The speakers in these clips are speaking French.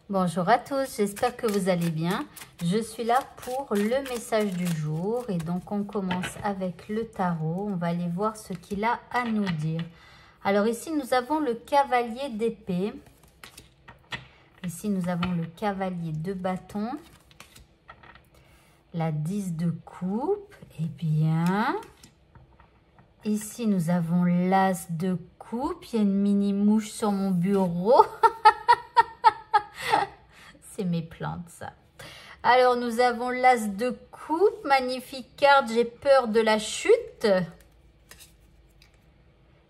Bonjour à tous, j'espère que vous allez bien. Je suis là pour le message du jour et donc on commence avec le tarot. On va aller voir ce qu'il a à nous dire. Alors ici nous avons le cavalier d'épée. Ici nous avons le cavalier de bâton. La 10 de coupe. Eh bien, ici nous avons l'as de coupe. Il y a une mini mouche sur mon bureau. C'est mes plantes, ça. Alors, nous avons l'as de coupe. Magnifique carte. J'ai peur de la chute.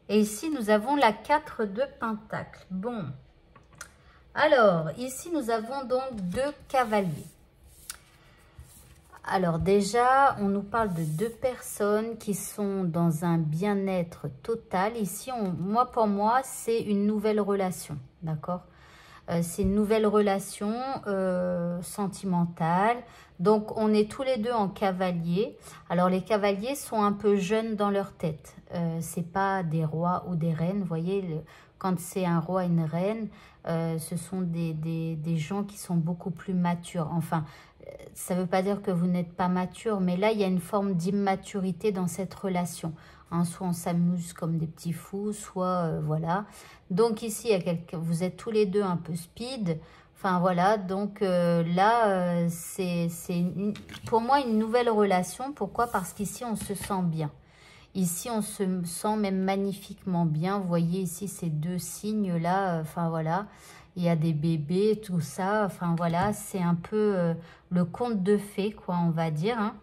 Et ici, nous avons la 4 de pentacle. Bon. Alors, ici, nous avons donc 2 cavaliers. Alors, déjà, on nous parle de 2 personnes qui sont dans un bien-être total. Ici, pour moi, c'est une nouvelle relation. D'accord ? C'est une nouvelle relation sentimentale. Donc, on est tous les deux en cavalier. Alors, les cavaliers sont un peu jeunes dans leur tête. C'est pas des rois ou des reines. Vous voyez, quand c'est un roi et une reine, ce sont des gens qui sont beaucoup plus matures. Enfin, ça ne veut pas dire que vous n'êtes pas mature, mais là, il y a une forme d'immaturité dans cette relation. Hein, soit on s'amuse comme des petits fous, soit voilà. Donc ici, il y a vous êtes tous les deux un peu speed. Enfin voilà, donc là, c'est pour moi une nouvelle relation. Pourquoi? Parce qu'ici, on se sent bien. Ici, on se sent même magnifiquement bien. Vous voyez ici ces 2 signes-là. Enfin voilà, il y a des bébés, tout ça. Enfin voilà, c'est un peu le conte de fées, quoi, on va dire, hein.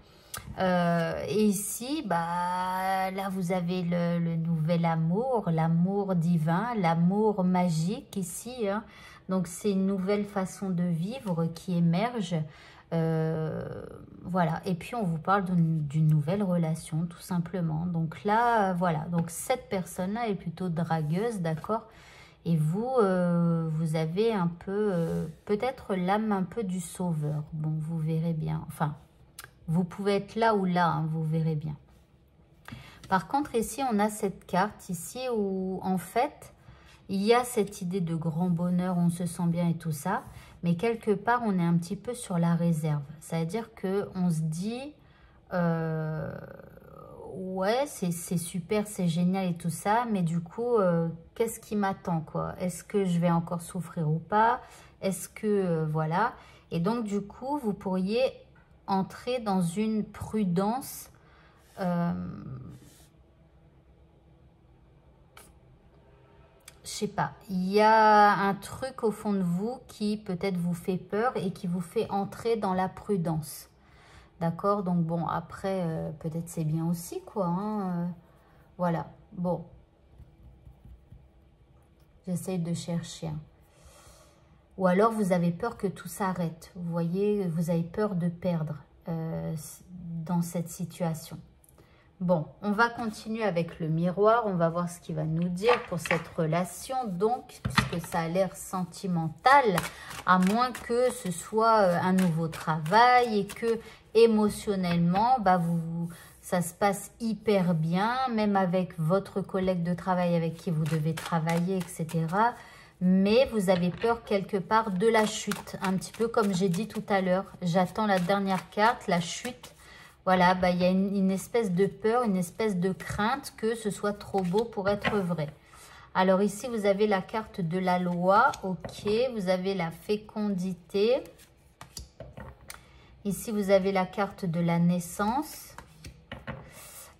Et ici, bah, là, vous avez le nouvel amour, l'amour divin, l'amour magique ici, hein. Donc, c'est une nouvelle façon de vivre qui émerge. Voilà. Et puis, on vous parle d'une nouvelle relation, tout simplement. Donc là, voilà. Donc, cette personne-là est plutôt dragueuse, d'accord? Et vous, vous avez un peu, peut-être l'âme un peu du sauveur. Bon, vous verrez bien. Enfin... Vous pouvez être là ou là, hein, vous verrez bien. Par contre, ici, on a cette carte ici où, en fait, il y a cette idée de grand bonheur, on se sent bien et tout ça. Mais quelque part, on est un petit peu sur la réserve. C'est-à-dire qu'on se dit, ouais, c'est super, c'est génial et tout ça. Mais du coup, qu'est-ce qui m'attend, quoi? Est-ce que je vais encore souffrir ou pas? Est-ce que, voilà. Et donc, du coup, vous pourriez... entrer dans une prudence je sais pas, il y a un truc au fond de vous qui peut-être vous fait peur et qui vous fait entrer dans la prudence, d'accord? Donc bon, après peut-être c'est bien aussi, quoi, hein, voilà, bon, j'essaye de chercher, hein. Ou alors, vous avez peur que tout s'arrête. Vous voyez, vous avez peur de perdre dans cette situation. Bon, on va continuer avec le miroir. On va voir ce qu'il va nous dire pour cette relation. Donc, puisque ça a l'air sentimental, à moins que ce soit un nouveau travail et que émotionnellement, bah, ça se passe hyper bien, même avec votre collègue de travail avec qui vous devez travailler, etc., mais vous avez peur quelque part de la chute, un petit peu comme j'ai dit tout à l'heure. J'attends la dernière carte, la chute. Voilà, bah, il y a une espèce de peur, une espèce de crainte que ce soit trop beau pour être vrai. Alors ici, vous avez la carte de la loi, ok. Vous avez la fécondité. Ici, vous avez la carte de la naissance.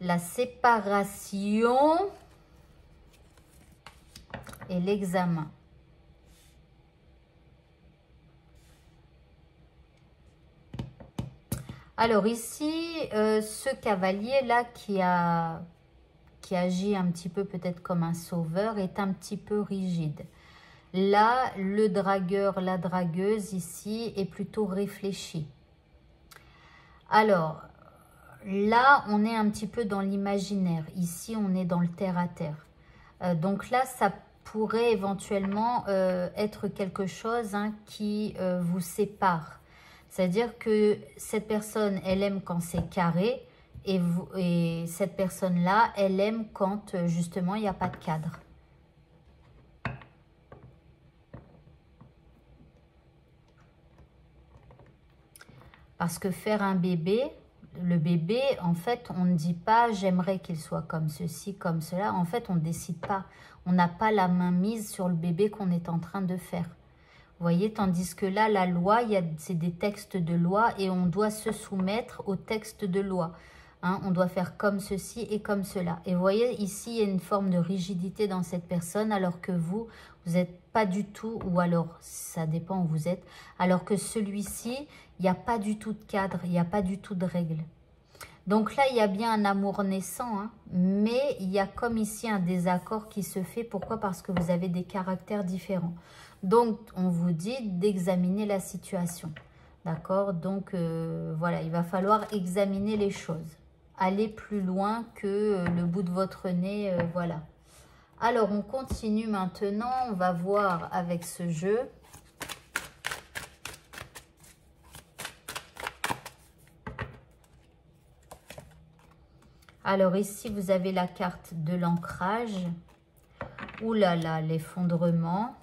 La séparation. Et l'examen. Alors ici, ce cavalier-là qui agit un petit peu peut-être comme un sauveur est un petit peu rigide. Là, le dragueur, la dragueuse ici est plutôt réfléchi. Alors, là, on est un petit peu dans l'imaginaire. Ici, on est dans le terre-à-terre. Donc là, ça pourrait éventuellement être quelque chose, hein, qui vous sépare. C'est-à-dire que cette personne, elle aime quand c'est carré et cette personne-là, elle aime quand justement il n'y a pas de cadre. Parce que faire un bébé, le bébé, en fait, on ne dit pas « j'aimerais qu'il soit comme ceci, comme cela ». En fait, on ne décide pas. On n'a pas la main mise sur le bébé qu'on est en train de faire. Vous voyez, tandis que là, la loi, c'est des textes de loi et on doit se soumettre aux textes de loi. Hein, on doit faire comme ceci et comme cela. Et vous voyez, ici, il y a une forme de rigidité dans cette personne, alors que vous n'êtes pas du tout, ou alors, ça dépend où vous êtes, alors que celui-ci, il n'y a pas du tout de cadre, il n'y a pas du tout de règles. Donc là, il y a bien un amour naissant, hein, mais il y a comme ici un désaccord qui se fait. Pourquoi? Parce que vous avez des caractères différents. Donc, on vous dit d'examiner la situation. D'accord? Donc, voilà, il va falloir examiner les choses. Aller plus loin que le bout de votre nez, voilà. Alors, on continue maintenant. On va voir avec ce jeu. Alors ici, vous avez la carte de l'ancrage. Ouh là là, l'effondrement.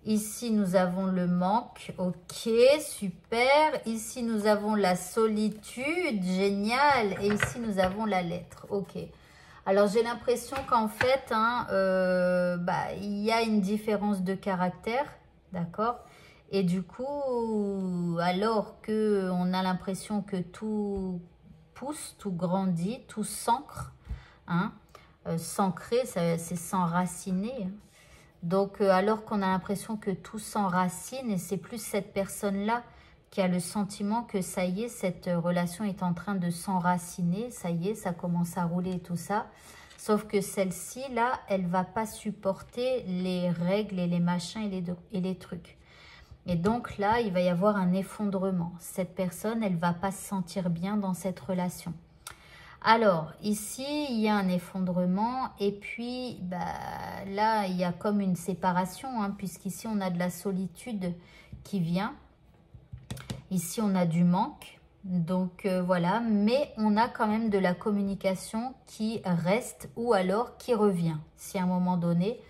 Ici, nous avons le manque. Ok, super. Ici, nous avons la solitude. Génial. Et ici, nous avons la lettre. Ok. Alors, j'ai l'impression qu'en fait, hein, il y a une différence de caractère. D'accord? Et du coup, alors qu'on a l'impression que tout pousse, tout grandit, tout s'ancre. Hein? S'ancrer, c'est s'enraciner. Hein? Donc, alors qu'on a l'impression que tout s'enracine, et c'est plus cette personne-là qui a le sentiment que ça y est, cette relation est en train de s'enraciner. Ça y est, ça commence à rouler et tout ça. Sauf que celle-ci, là, elle ne va pas supporter les règles et les machins et les trucs. Et donc là, il va y avoir un effondrement. Cette personne, elle ne va pas se sentir bien dans cette relation. Alors, ici, il y a un effondrement. Et puis, là, il y a comme une séparation. Hein, puisqu'ici, on a de la solitude qui vient. Ici, on a du manque. Donc, voilà. Mais on a quand même de la communication qui reste ou alors qui revient. Si à un moment donné,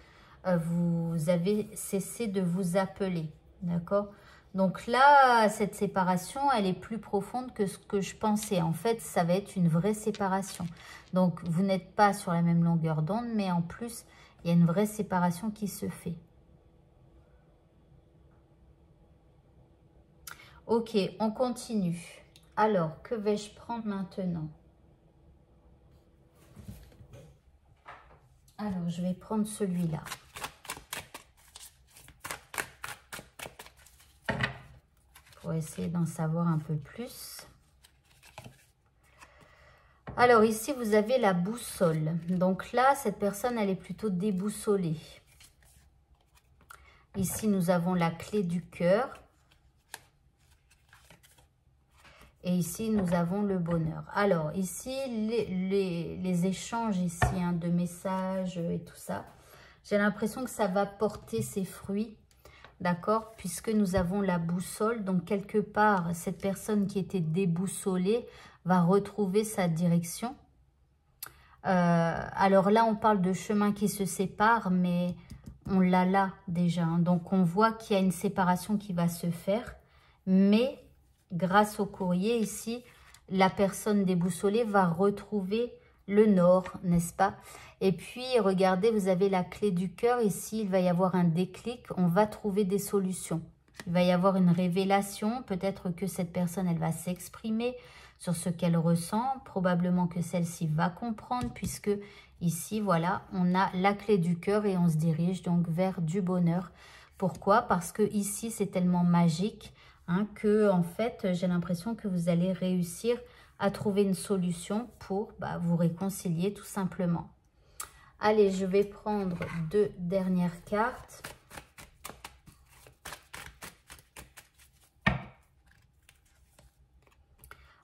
vous avez cessé de vous appeler. D'accord? Donc là, cette séparation, elle est plus profonde que ce que je pensais. En fait, ça va être une vraie séparation. Donc, vous n'êtes pas sur la même longueur d'onde, mais en plus, il y a une vraie séparation qui se fait. Ok, on continue. Alors, que vais-je prendre maintenant? Alors, je vais prendre celui-là. Pour essayer d'en savoir un peu plus. Alors ici, vous avez la boussole. Donc là, cette personne, elle est plutôt déboussolée. Ici, nous avons la clé du cœur. Et ici, nous avons le bonheur. Alors ici, les échanges ici, hein, de messages et tout ça, j'ai l'impression que ça va porter ses fruits. D'accord? Puisque nous avons la boussole. Donc, quelque part, cette personne qui était déboussolée va retrouver sa direction. Alors là, on parle de chemin qui se sépare, mais on l'a là déjà. Hein. Donc, on voit qu'il y a une séparation qui va se faire. Mais, grâce au courrier ici, la personne déboussolée va retrouver le nord, n'est-ce pas? Et puis, regardez, vous avez la clé du cœur. Ici, il va y avoir un déclic. On va trouver des solutions. Il va y avoir une révélation. Peut-être que cette personne, elle va s'exprimer sur ce qu'elle ressent. Probablement que celle-ci va comprendre puisque ici, voilà, on a la clé du cœur et on se dirige donc vers du bonheur. Pourquoi? Parce que ici, c'est tellement magique hein, que, en fait, j'ai l'impression que vous allez réussir à trouver une solution pour vous réconcilier tout simplement. Allez, je vais prendre 2 dernières cartes.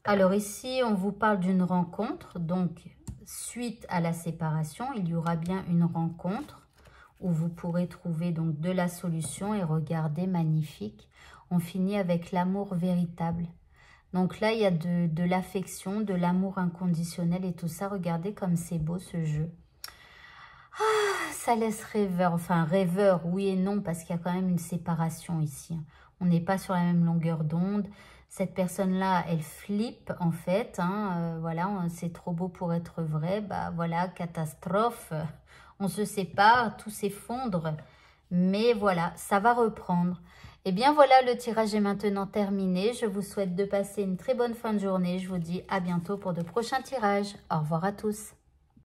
Alors ici, on vous parle d'une rencontre. Donc, suite à la séparation, il y aura bien une rencontre où vous pourrez trouver donc de la solution. Et regardez, magnifique. On finit avec l'amour véritable. Donc là, il y a de l'affection, de l'amour inconditionnel et tout ça. Regardez comme c'est beau ce jeu. Ça laisse rêveur, enfin rêveur, oui et non, parce qu'il y a quand même une séparation ici. On n'est pas sur la même longueur d'onde. Cette personne-là, elle flippe en fait. Hein, voilà, c'est trop beau pour être vrai. Bah voilà, catastrophe. On se sépare, tout s'effondre. Mais voilà, ça va reprendre. Et bien voilà, le tirage est maintenant terminé. Je vous souhaite de passer une très bonne fin de journée. Je vous dis à bientôt pour de prochains tirages. Au revoir à tous.